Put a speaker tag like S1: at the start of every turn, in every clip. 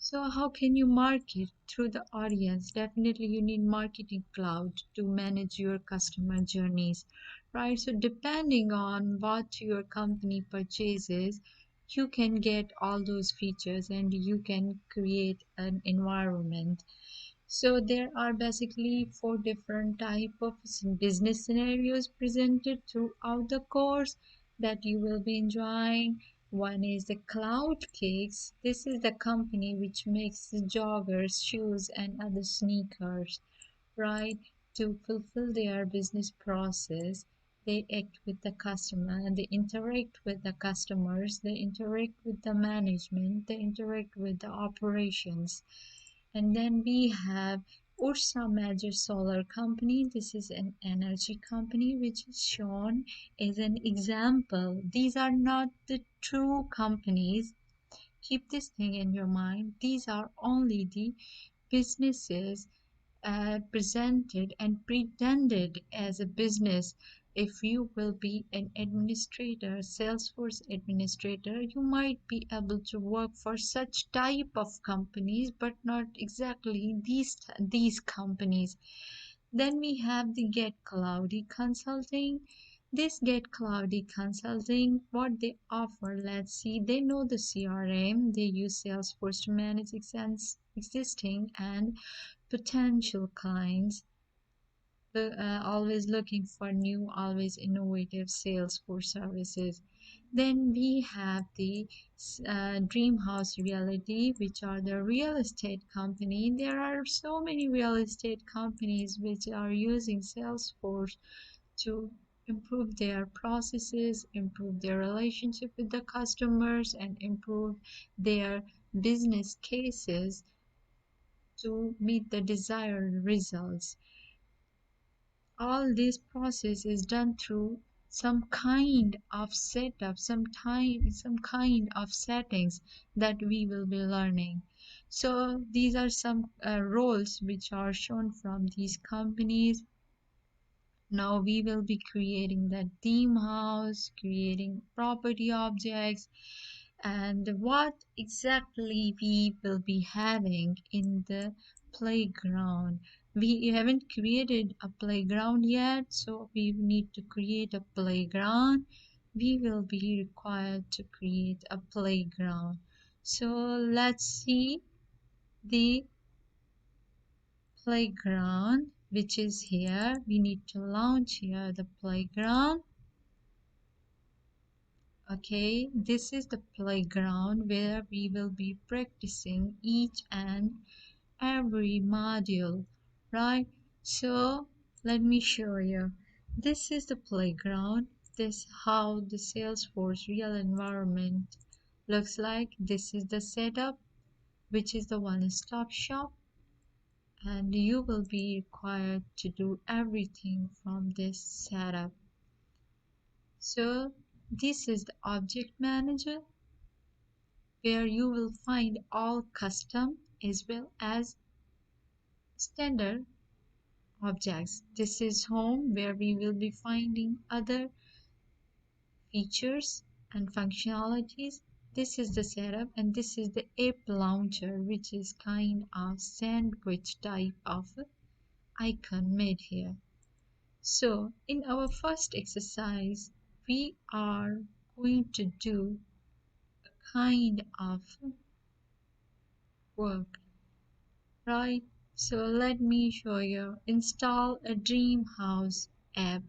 S1: So how can you market through the audience? Definitely you need marketing cloud to manage your customer journeys, right? So depending on what your company purchases, you can get all those features and you can create an environment. So there are basically four different type of business scenarios presented throughout the course that you will be enjoying. One is the Cloud Cakes. This is the company which makes the joggers, shoes, and other sneakers, right? To fulfill their business process, they act with the customer and they interact with the customers, they interact with the management, they interact with the operations. And then we have Ursa Major Solar Company. This is an energy company which is shown as an example. These are not the true companies. Keep this thing in your mind. These are only the businesses presented and pretended as a business. If you will be an administrator, Salesforce administrator, you might be able to work for such type of companies, but not exactly these companies. Then we have the Get Cloudy Consulting. This Get Cloudy Consulting, what they offer, let's see, they know the CRM, they use Salesforce to manage existing and potential clients, always looking for new, always innovative sales for services. Then we have the Dream House Reality, which are the real estate company. There are so many real estate companies which are using Salesforce to improve their processes, improve their relationship with the customers, and improve their business cases to meet the desired results. All this process is done through some kind of setup, some kind of settings that we will be learning. So these are some roles which are shown from these companies. Now we will be creating that theme house, creating property objects, and what exactly we will be having in the playground. We haven't created a playground yet, so we need to create a playground. We will be required to create a playground. So let's see the playground which is here. We need to launch here the playground. Okay, this is the playground where we will be practicing each and every module, right? So let me show you. This is the playground. This how the Salesforce real environment looks like. This is the setup, which is the one-stop shop, and you will be required to do everything from this setup. So this is the object manager where you will find all custom as well as standard objects. This is home where we will be finding other features and functionalities. This is the setup and this is the app launcher, which is kind of sandwich type of icon made here. So in our first exercise, we are going to do a kind of work, right? So let me show you. Install a dream house app.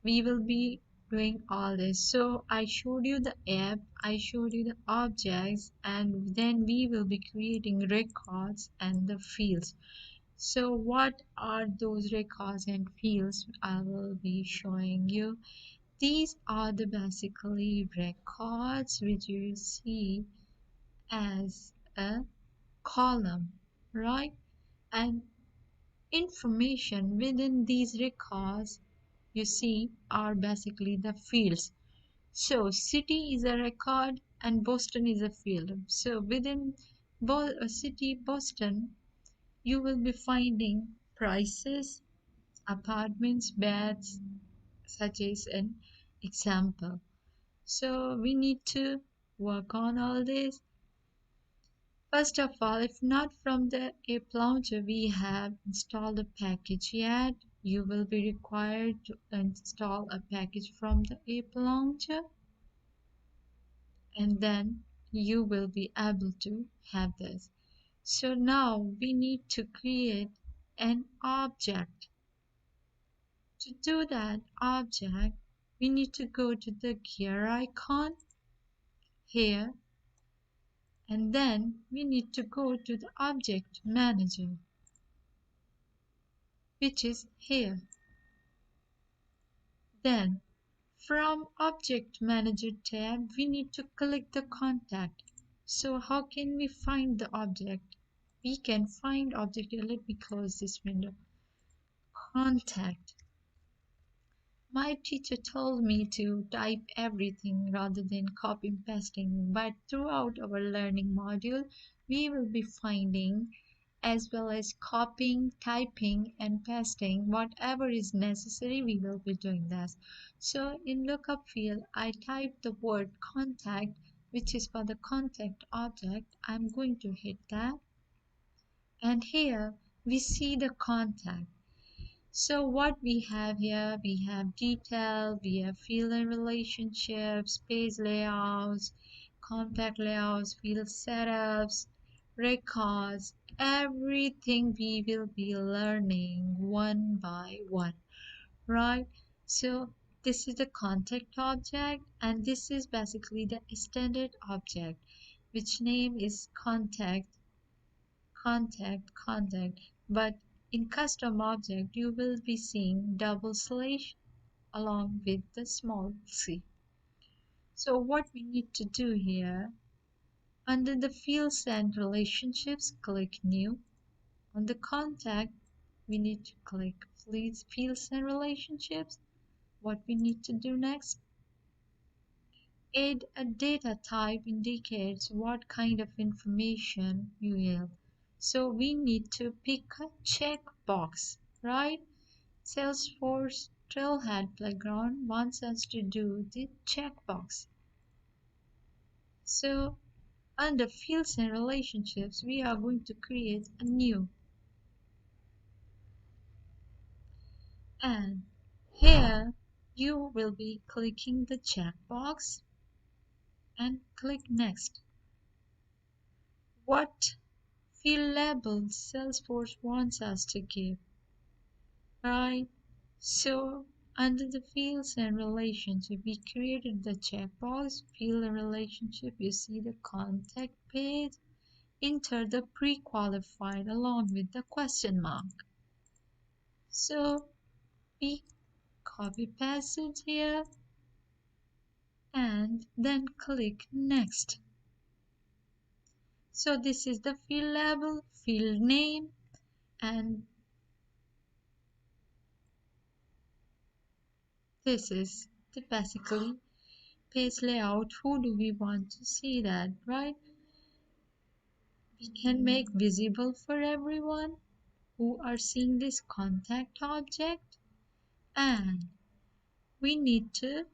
S1: We will be doing all this. So I showed you the app, I showed you the objects, and then we will be creating records and the fields. So what are those records and fields I will be showing you? These are the basically records which you see as a column, right? And information within these records you see are basically the fields. So city is a record and Boston is a field. So within city Boston, you will be finding prices, apartments, beds, such as an example. So we need to work on all this. First of all, if not from the app launcher we have installed a package yet, you will be required to install a package from the app launcher, and then you will be able to have this. So now we need to create an object. To do that object, we need to go to the gear icon here, and then we need to go to the object manager, which is here. Then from object manager tab, we need to click the contact. So how can we find the object? We can find object here. Let me close this window. Contact. My teacher told me to type everything rather than copy and pasting, but throughout our learning module, we will be finding as well as copying, typing, and pasting whatever is necessary. We will be doing this. So in lookup field, I type the word contact, which is for the contact object. I'm going to hit that, and here we see the contact. So what we have here, we have detail, we have field and relationships, page layouts, compact layouts, field setups, records, everything we will be learning one by one, right? So this is the contact object, and this is basically the standard object, which name is contact, but in custom object you will be seeing double slash along with the small c. So what we need to do here, under the fields and relationships, click new. On the contact, we need to click please fields and relationships. What we need to do next, add a data type indicates what kind of information you will. So we need to pick a checkbox, right? Salesforce Trailhead Playground wants us to do the checkbox. So under fields and relationships, we are going to create a new. And here you will be clicking the checkbox and click next. What field labels Salesforce wants us to give, right? So under the fields and relationship, we created the checkbox, field and relationship. You see the contact page, enter the pre-qualified along with the question mark. So we copy paste it here and then click next. So this is the field label, field name, and this is the basically page layout. Who do we want to see that, right? We can make visible for everyone who are seeing this contact object, and we need to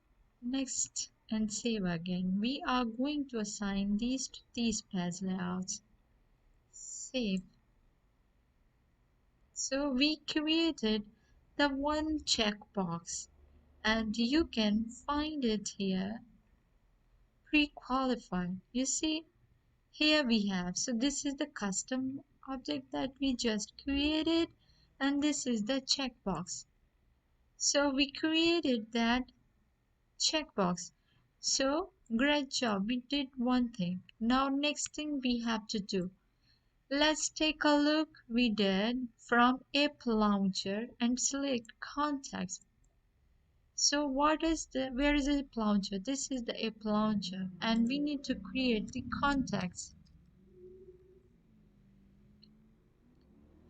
S1: next and save again. We are going to assign these to these page layouts. Save. So we created the one checkbox, and you can find it here, pre-qualified. You see, here we have, so this is the custom object that we just created, and this is the checkbox. So we created that checkbox. So great job, we did one thing. Now next thing we have to do. Let's take a look. We did from app launcher and select contacts. So where is the app launcher? This is the app launcher, and we need to create the contacts.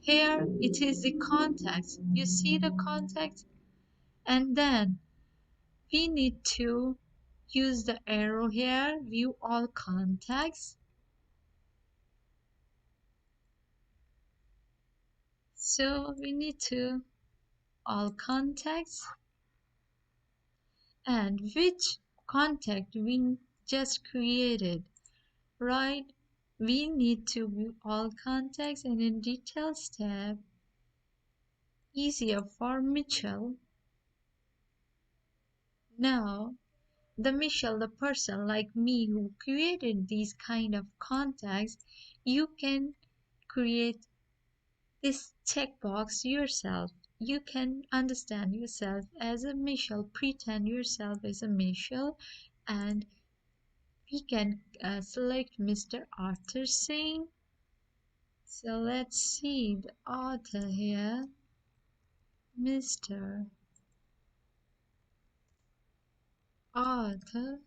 S1: Here it is the contacts. You see the contacts? And then we need to use the arrow here, view all contacts. So we need to all contacts, and which contact we just created, right? We need to view all context and in details tab. Easier for Mitchell. Now, the Michelle, the person like me who created these kind of contacts, you can create this checkbox yourself. You can understand yourself as a Michelle, pretend yourself as a Michelle, and we can select Mr. Arthur Singh. So let's see the author here, Mr. Arthur.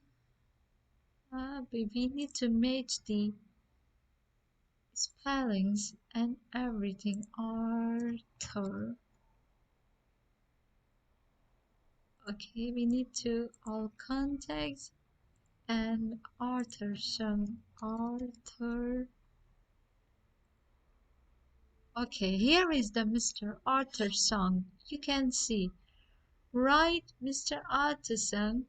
S1: But we need to match the spellings and everything. Arthur. Okay, we need to all contacts and Arthur song. Arthur. Okay, here is the Mr. Arthur song. You can see. Right, Mr. Arthur song.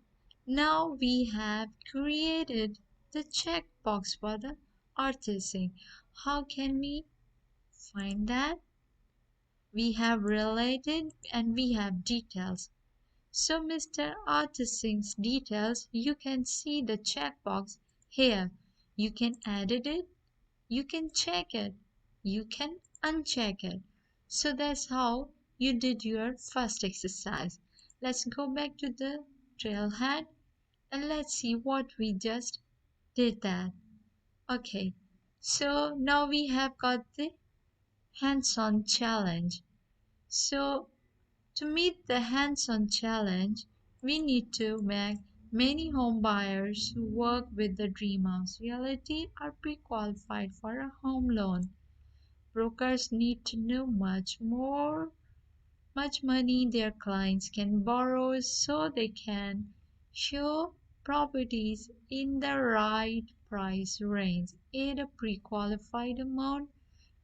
S1: Now we have created the checkbox for the artisan. How can we find that? We have related and we have details. So Mr. Artisan's details, you can see the checkbox here. You can edit it, you can check it, you can uncheck it. So that's how you did your first exercise. Let's go back to the trailhead and let's see what we just did that. Okay, so now we have got the hands-on challenge. So to meet the hands-on challenge, we need to make many home buyers who work with the dream house reality are pre-qualified for a home loan. Brokers need to know much money their clients can borrow so they can show properties in the right price range at a pre-qualified amount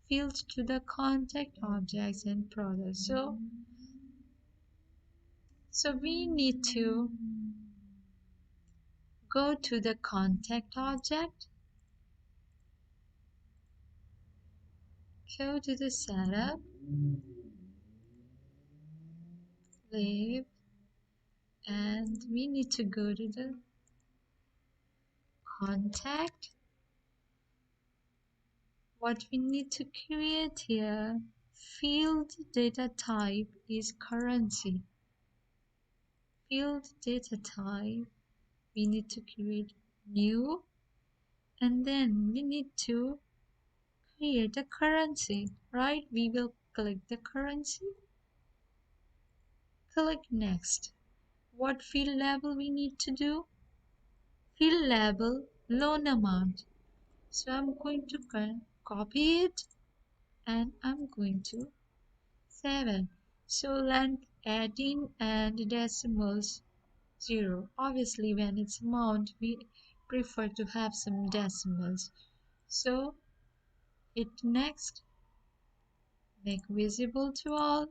S1: filled to the contact objects and products. So we need to go to the contact object, go to the setup, leave, and we need to go to the contact. What we need to create here, field data type is currency. Field data type, we need to create new, and then we need to create a currency, right? We will click the currency, click next. What field label we need to do? Field label loan amount. So I'm going to copy it and I'm going to save it. So length 18 and decimals 0. Obviously when it's amount we prefer to have some decimals. So hit next, make visible to all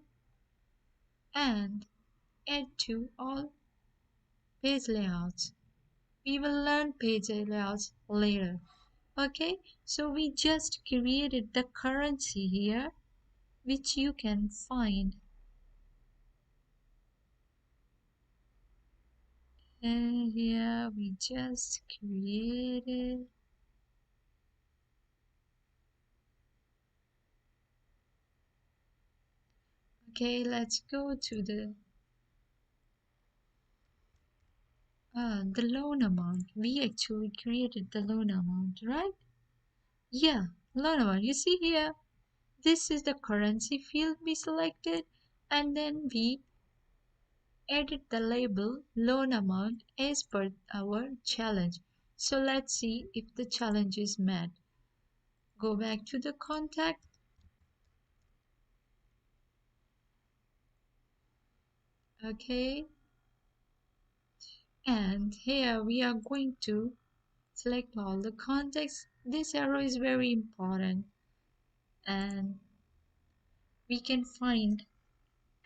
S1: and add to all page layouts. We will learn page layouts later. Okay, so we just created the currency here, which you can find. And here we just created. Okay, let's go to the loan amount. We actually created the loan amount, right? Yeah, loan amount. You see here, this is the currency field we selected, and then we added the label loan amount as per our challenge. So let's see if the challenge is met. Go back to the contact. Okay. And here we are going to select all the contacts. This arrow is very important and we can find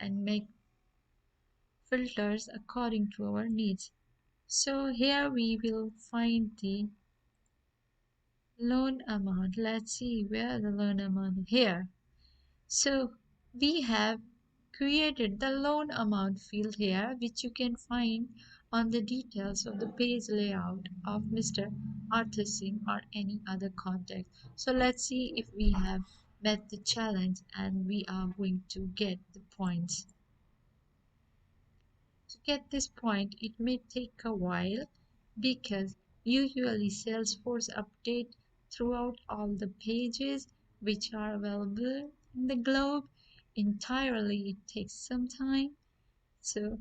S1: and make filters according to our needs. So here we will find the Loan amount. Let's see where the loan amount here. So we have created the loan amount field here, which you can find on the details of the page layout of Mr. Arthur Singh or any other contact. So let's see if we have met the challenge and we are going to get the points. To get this point, it may take a while because usually Salesforce update throughout all the pages which are available in the globe. Entirely, it takes some time. So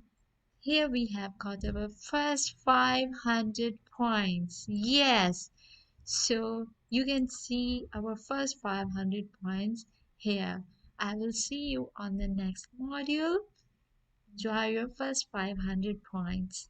S1: here we have got our first 500 points. Yes. So you can see our first 500 points here. I will see you on the next module. Enjoy your first 500 points.